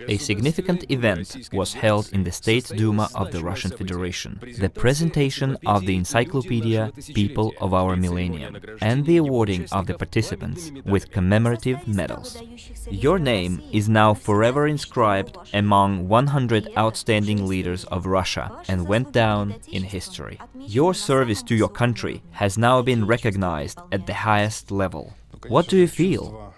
A significant event was held in the State Duma of the Russian Federation, the presentation of the encyclopedia People of Our Millennium, and the awarding of the participants with commemorative medals. Your name is now forever inscribed among 100 outstanding leaders of Russia and went down in history. Your service to your country has now been recognized at the highest level. What do you feel?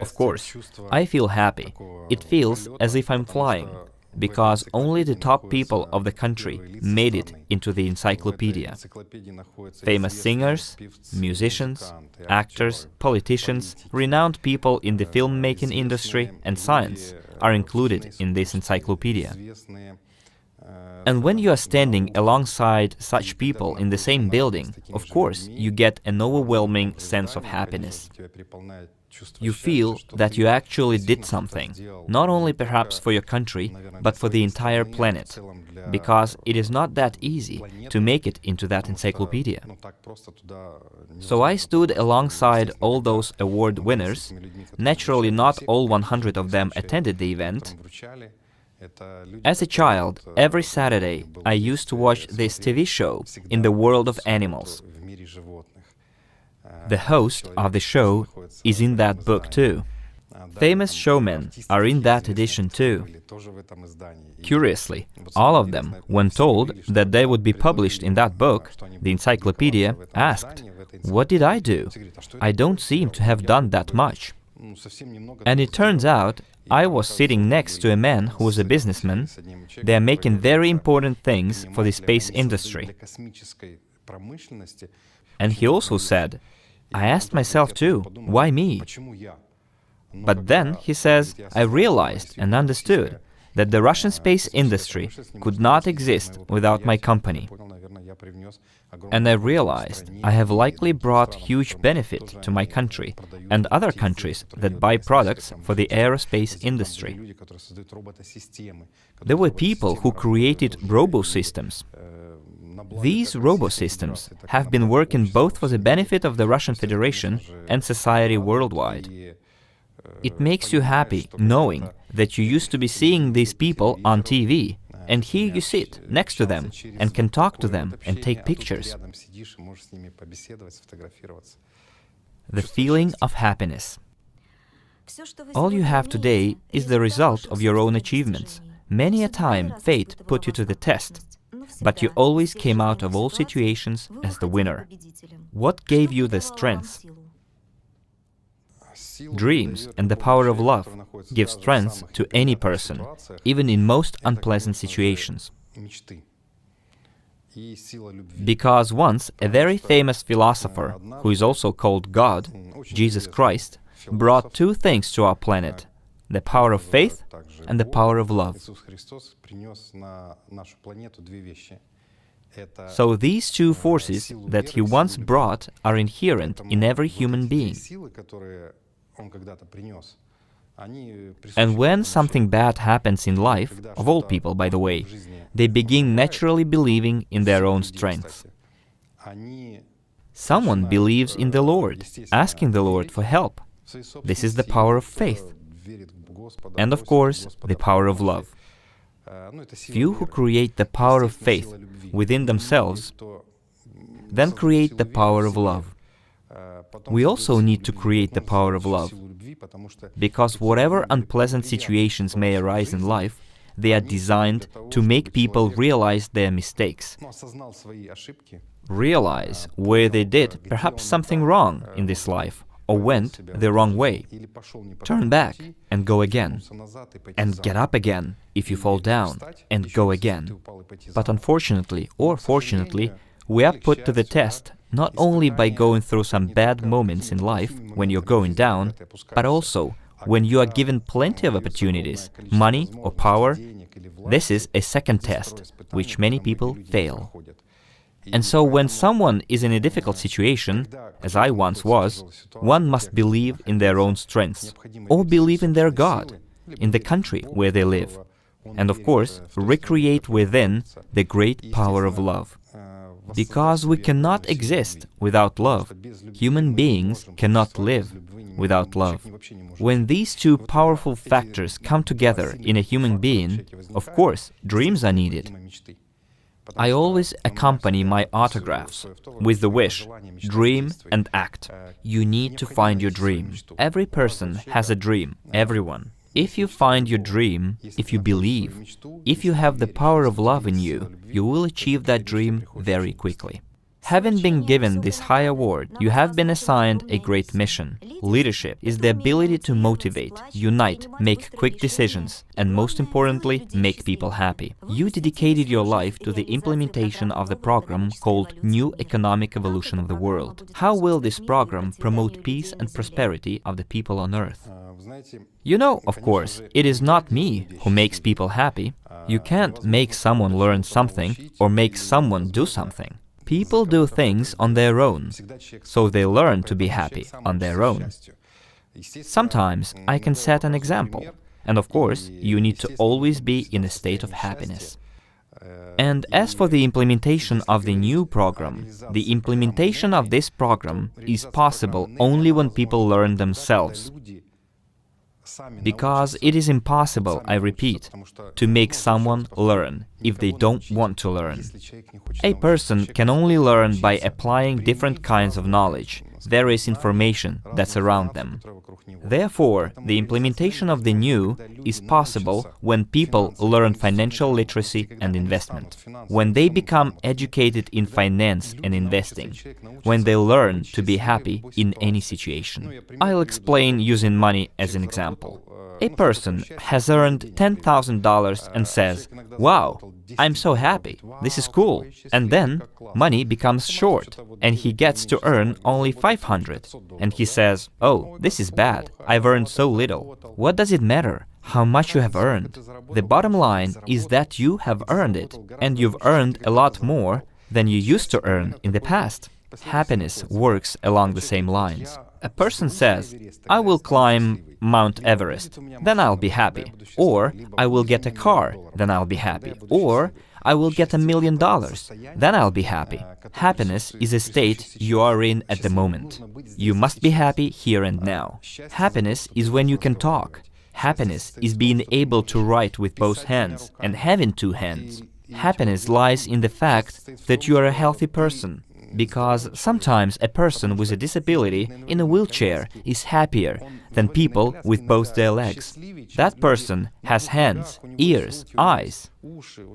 Of course, I feel happy. It feels as if I'm flying, because only the top people of the country made it into the encyclopedia. Famous singers, musicians, actors, politicians, renowned people in the filmmaking industry and science are included in this encyclopedia. And when you are standing alongside such people in the same building, of course, you get an overwhelming sense of happiness. You feel that you actually did something, not only perhaps for your country, but for the entire planet, because it is not that easy to make it into that encyclopedia. So I stood alongside all those award winners. Naturally, not all 100 of them attended the event. As a child, every Saturday I used to watch this TV show, In the World of Animals. The host of the show is in that book too. Famous showmen are in that edition too. Curiously, all of them, when told that they would be published in that book, the encyclopedia, asked, "What did I do? I don't seem to have done that much." And it turns out I was sitting next to a man who was a businessman. They are making very important things for the space industry. And he also said, I asked myself too, why me? But then, he says, I realized and understood that the Russian space industry could not exist without my company. And I realized I have likely brought huge benefit to my country and other countries that buy products for the aerospace industry. There were people who created robo-systems. These robo-systems have been working both for the benefit of the Russian Federation and society worldwide. It makes you happy knowing that you used to be seeing these people on TV, and here you sit next to them and can talk to them and take pictures. The feeling of happiness. All you have today is the result of your own achievements. Many a time fate put you to the test, but you always came out of all situations as the winner. What gave you the strength? Dreams and the power of love give strength to any person, even in most unpleasant situations. Because once a very famous philosopher, who is also called God, Jesus Christ, brought two things to our planet: the power of faith and the power of love. So these two forces that he once brought are inherent in every human being. And when something bad happens in life, of all people, by the way, they begin naturally believing in their own strength. Someone believes in the Lord, asking the Lord for help. This is the power of faith. And of course, the power of love. Few who create the power of faith within themselves then create the power of love. We also need to create the power of love, because whatever unpleasant situations may arise in life, they are designed to make people realize their mistakes, realize where they did perhaps something wrong in this life, or went the wrong way, turn back and go again, and get up again if you fall down, and go again. But unfortunately, or fortunately, we are put to the test not only by going through some bad moments in life when you're going down, but also when you are given plenty of opportunities, money or power. This is a second test, which many people fail. And so when someone is in a difficult situation, as I once was, one must believe in their own strengths, or believe in their God, in the country where they live, and of course, recreate within the great power of love. Because we cannot exist without love. Human beings cannot live without love. When these two powerful factors come together in a human being, of course, dreams are needed. I always accompany my autographs with the wish, dream and act. You need to find your dream. Every person has a dream, everyone. If you find your dream, if you believe, if you have the power of love in you, you will achieve that dream very quickly. Having been given this high award, you have been assigned a great mission. Leadership is the ability to motivate, unite, make quick decisions, and most importantly, make people happy. You dedicated your life to the implementation of the program called New Economic Evolution of the World. How will this program promote peace and prosperity of the people on Earth? You know, of course, it is not me who makes people happy. You can't make someone learn something or make someone do something. People do things on their own, so they learn to be happy on their own. Sometimes I can set an example, and of course, you need to always be in a state of happiness. And as for the implementation of the NEEW program, the implementation of this program is possible only when people learn themselves. Because it is impossible, I repeat, to make someone learn if they don't want to learn. A person can only learn by applying different kinds of knowledge, various information that's around them. Therefore, the implementation of the NEEW is possible when people learn financial literacy and investment, when they become educated in finance and investing, when they learn to be happy in any situation. I'll explain using money as an example. A person has earned $10,000 and says, "Wow, I'm so happy, this is cool." And then money becomes short, and he gets to earn only 500. And he says, "Oh, this is bad, I've earned so little." What does it matter how much you have earned? The bottom line is that you have earned it, and you've earned a lot more than you used to earn in the past. Happiness works along the same lines. A person says, "I will climb Mount Everest, then I'll be happy." Or, "I will get a car, then I'll be happy." Or, "I will get $1 million, then I'll be happy." Happiness is a state you are in at the moment. You must be happy here and now. Happiness is when you can talk. Happiness is being able to write with both hands and having two hands. Happiness lies in the fact that you are a healthy person. Because sometimes a person with a disability in a wheelchair is happier than people with both their legs. That person has hands, ears, eyes.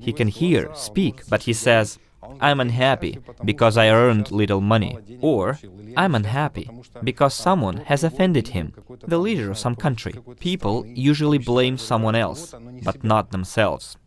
He can hear, speak, but he says, "I'm unhappy because I earned little money," or "I'm unhappy because someone has offended him," the leader of some country. People usually blame someone else, but not themselves.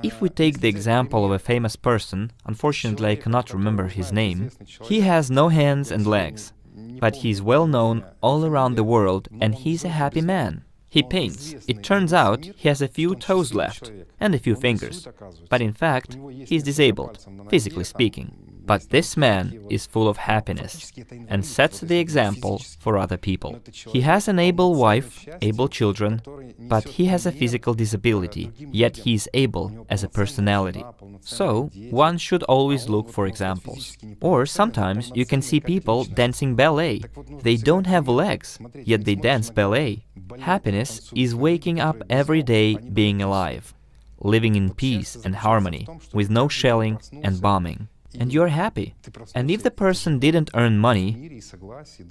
If we take the example of a famous person, unfortunately I cannot remember his name, he has no hands and legs, but he is well known all around the world and he's a happy man. He paints. It turns out he has a few toes left and a few fingers, but in fact he's disabled, physically speaking. But this man is full of happiness and sets the example for other people. He has an able wife, able children, but he has a physical disability, yet he is able as a personality. So, one should always look for examples. Or sometimes you can see people dancing ballet. They don't have legs, yet they dance ballet. Happiness is waking up every day being alive, living in peace and harmony, with no shelling and bombing. And you're happy. And if the person didn't earn money,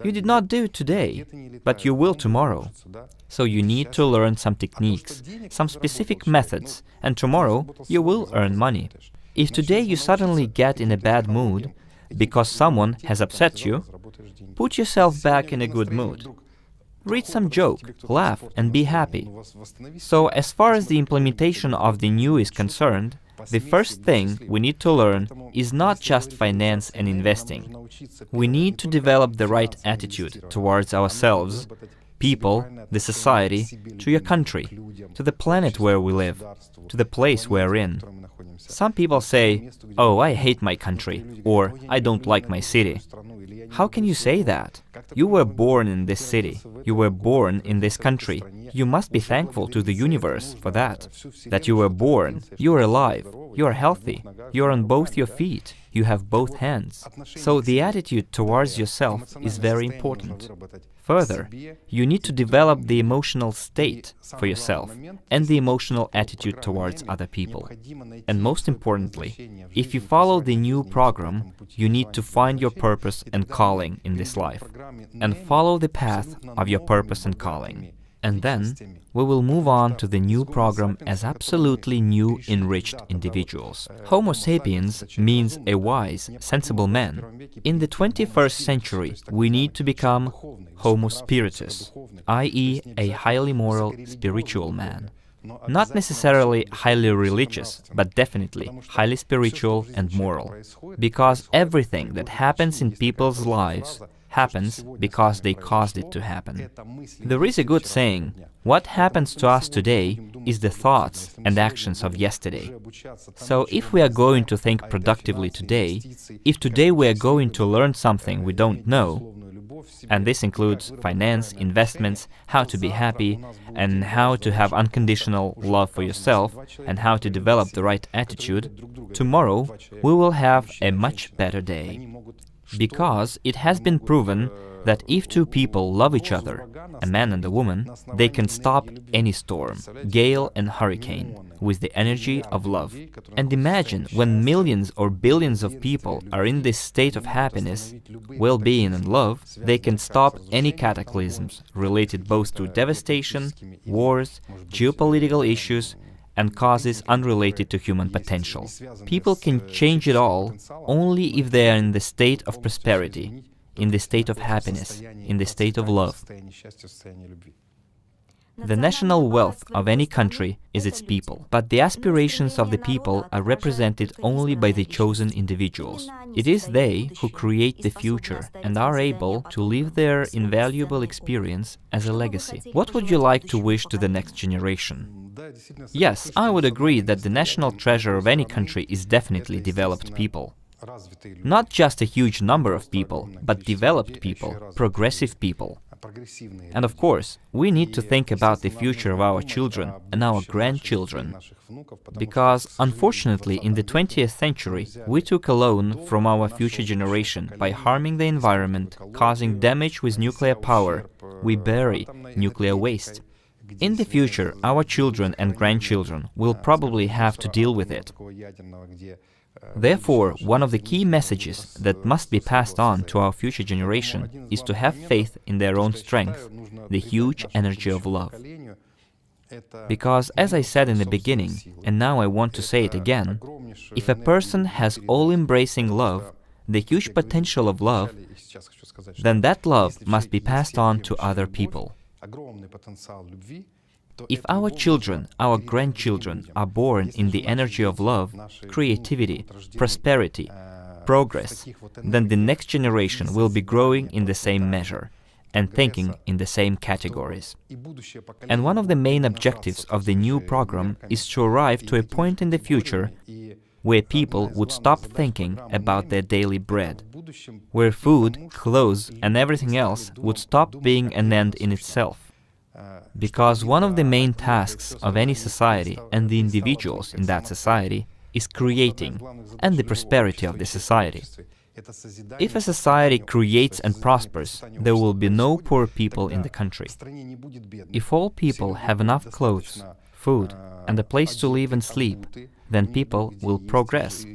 you did not do it today, but you will tomorrow. So you need to learn some techniques, some specific methods, and tomorrow you will earn money. If today you suddenly get in a bad mood because someone has upset you, put yourself back in a good mood. Read some joke, laugh, and be happy. So as far as the implementation of the NEEW is concerned, the first thing we need to learn is not just finance and investing. We need to develop the right attitude towards ourselves, people, the society, to your country, to the planet where we live, to the place we're in. Some people say, "Oh, I hate my country," or "I don't like my city." How can you say that? You were born in this city. You were born in this country. You must be thankful to the universe for that. That you were born, you are alive, you are healthy, you are on both your feet. you have both hands. So the attitude towards yourself is very important. Further, you need to develop the emotional state for yourself and the emotional attitude towards other people. And most importantly, if you follow the NEEW program, you need to find your purpose and calling in this life, and follow the path of your purpose and calling. And then we will move on to the NEEW program as absolutely new, enriched individuals. Homo sapiens means a wise, sensible man. In the 21st century, we need to become Homo spiritus, i.e. a highly moral, spiritual man. Not necessarily highly religious, but definitely highly spiritual and moral. Because everything that happens in people's lives happens because they caused it to happen. There is a good saying, what happens to us today is the thoughts and actions of yesterday. So if we are going to think productively today, if today we are going to learn something we don't know, and this includes finance, investments, how to be happy, and how to have unconditional love for yourself, and how to develop the right attitude, tomorrow we will have a much better day. Because it has been proven that if two people love each other, a man and a woman, they can stop any storm, gale and hurricane with the energy of love. And imagine when millions or billions of people are in this state of happiness, well-being and love, they can stop any cataclysms related both to devastation, wars, geopolitical issues, and causes unrelated to human potential. People can change it all only if they are in the state of prosperity, in the state of happiness, in the state of love. The national wealth of any country is its people, but the aspirations of the people are represented only by the chosen individuals. It is they who create the future and are able to leave their invaluable experience as a legacy. What would you like to wish to the next generation? Yes, I would agree that the national treasure of any country is definitely developed people. Not just a huge number of people, but developed people, progressive people. And of course, we need to think about the future of our children and our grandchildren. Because, unfortunately, in the 20th century, we took a loan from our future generation by harming the environment, causing damage with nuclear power. We bury nuclear waste. In the future, our children and grandchildren will probably have to deal with it. Therefore, one of the key messages that must be passed on to our future generation is to have faith in their own strength, the huge energy of love. Because, as I said in the beginning, and now I want to say it again, if a person has all-embracing love, the huge potential of love, then that love must be passed on to other people. If our children, our grandchildren are born in the energy of love, creativity, prosperity, progress, then the next generation will be growing in the same measure and thinking in the same categories. And one of the main objectives of the NEEW program is to arrive to a point in the future where people would stop thinking about their daily bread, where food, clothes and everything else would stop being an end in itself. Because one of the main tasks of any society and the individuals in that society is creating and the prosperity of the society. If a society creates and prospers, there will be no poor people in the country. If all people have enough clothes, food, and a place to live and sleep, then people will progress,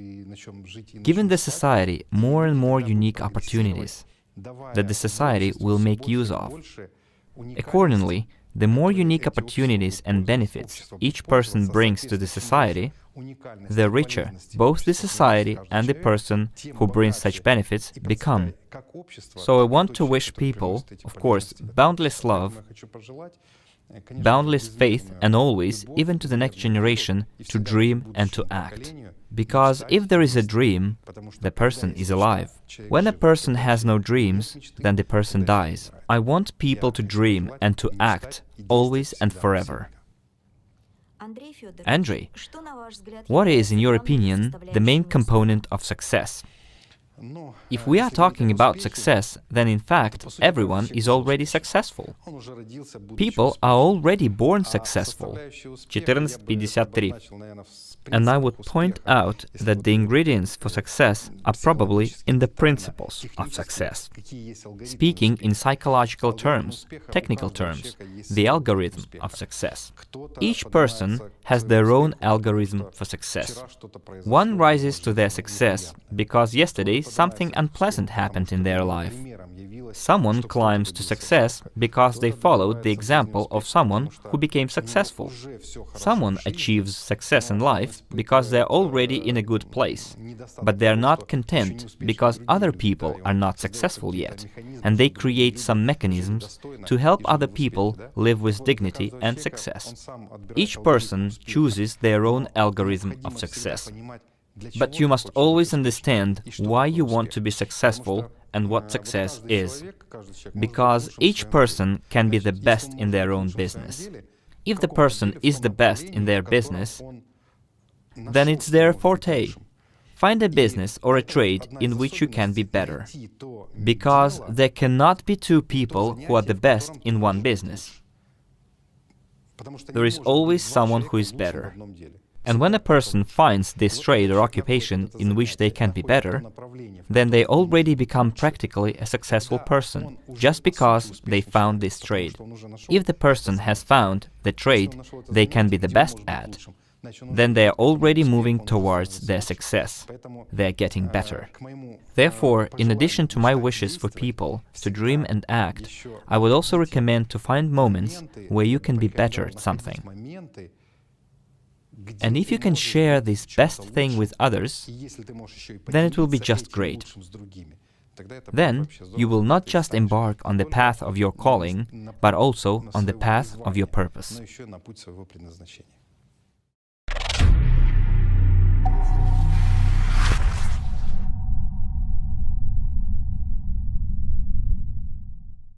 giving the society more and more unique opportunities that the society will make use of. Accordingly, the more unique opportunities and benefits each person brings to the society, the richer both the society and the person who brings such benefits become. So I want to wish people, of course, boundless love, boundless faith, and always, even to the next generation, to dream and to act. Because if there is a dream, the person is alive. When a person has no dreams, then the person dies. I want people to dream and to act, always and forever. Andrey, what is, in your opinion, the main component of success? If we are talking about success, then in fact, everyone is already successful. People are already born successful. 1453. And I would point out that the ingredients for success are probably in the principles of success. Speaking in psychological terms, technical terms, the algorithm of success. Each person has their own algorithm for success. One rises to their success because yesterday something unpleasant happened in their life. Someone climbs to success because they followed the example of someone who became successful. Someone achieves success in life because they're already in a good place, but they're not content because other people are not successful yet, and they create some mechanisms to help other people live with dignity and success. Each person chooses their own algorithm of success. But you must always understand why you want to be successful and what success is. Because each person can be the best in their own business. If the person is the best in their business, then it's their forte. Find a business or a trade in which you can be better. Because there cannot be two people who are the best in one business. There is always someone who is better. And when a person finds this trade or occupation in which they can be better, then they already become practically a successful person, just because they found this trade. If the person has found the trade they can be the best at, then they are already moving towards their success. They are getting better. Therefore, in addition to my wishes for people to dream and act, I would also recommend to find moments where you can be better at something. And if you can share this best thing with others, then it will be just great. Then you will not just embark on the path of your calling, but also on the path of your purpose.